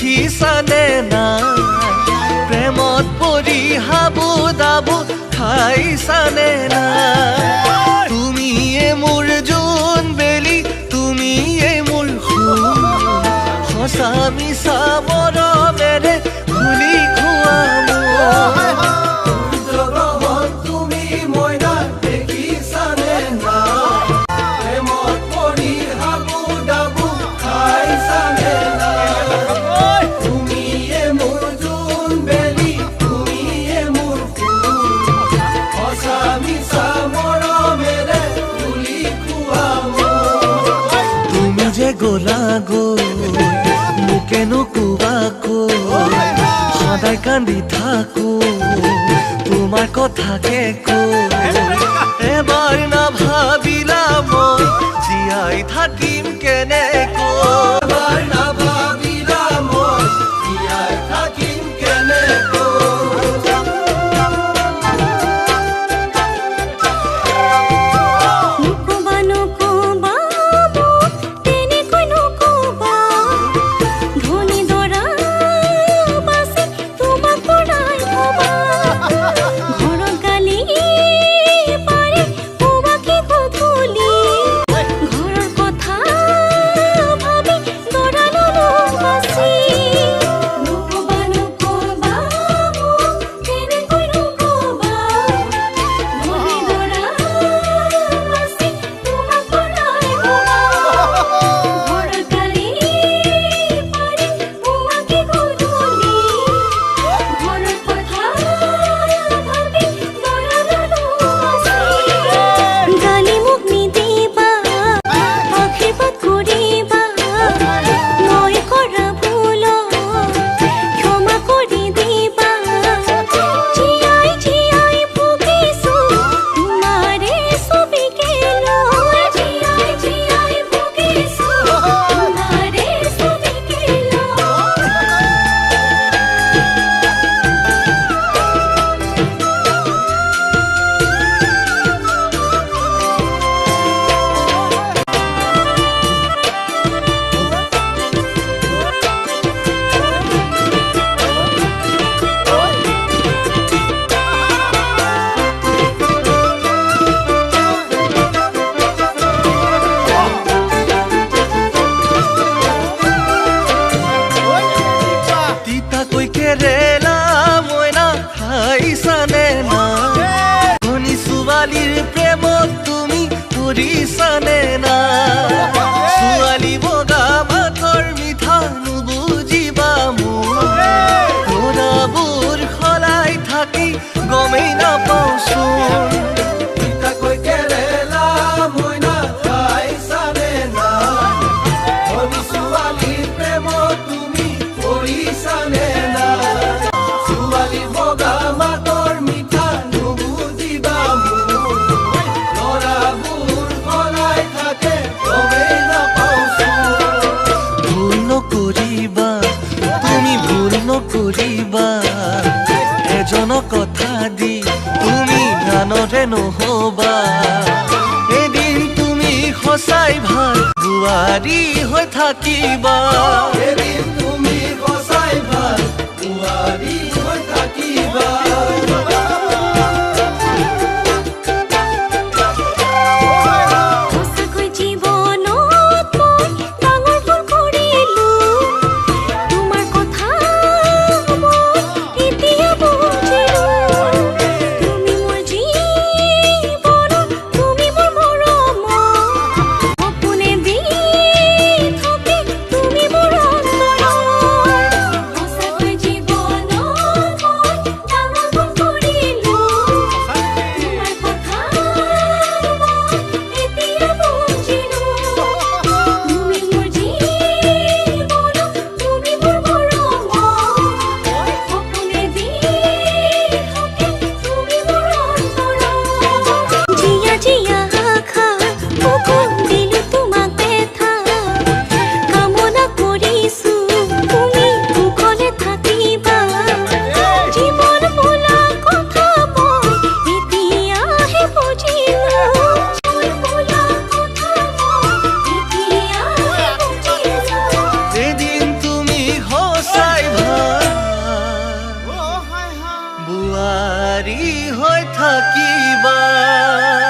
দেখিছানে নাই প্ৰেমত পৰি হাবু দাবু খাইছানে নাই তুমিয়ে মোৰ জোন বেলি তুমিয়ে মোৰ সোণ সঁচা মিছা মৰমেৰে খুলি খোৱা গোলা গৈ মোকে নুকুবাকৈ সদায় কান্দি থাকো তোমাৰ কথাকে কৈ এবাৰ নাভাবিলা মই জীয়াই থাকিম কেনেকৈ এবাৰ নাভাবিলা মই জীয়াই থাকিম কেনেকৈ প্ৰেমত তুমি পৰিছানে না ছোৱালী বগা মাতৰ মিঠা নুবুজিবা মোৰ তৰাবোৰ সলাই থাকি গমেই নাপাওঁচোন তিতাকৈ কেৰেলা মইনা খাইছানে না ছোৱালীৰ প্ৰেমত তুমি পৰিছানে না ছোৱালী বগা মাতৰ মিঠা নুবুজিবা কৰিবা এজনক কথা দি তুমি গানৰে নহবা এদিন তুমি সঁচাই ভাল বোৱাৰী হৈ থাকিবা এদিন তুমি সঁচাই ভাল বোৱাৰী হৈ থাকিবা বোৱাৰী হৈ থাকিবা।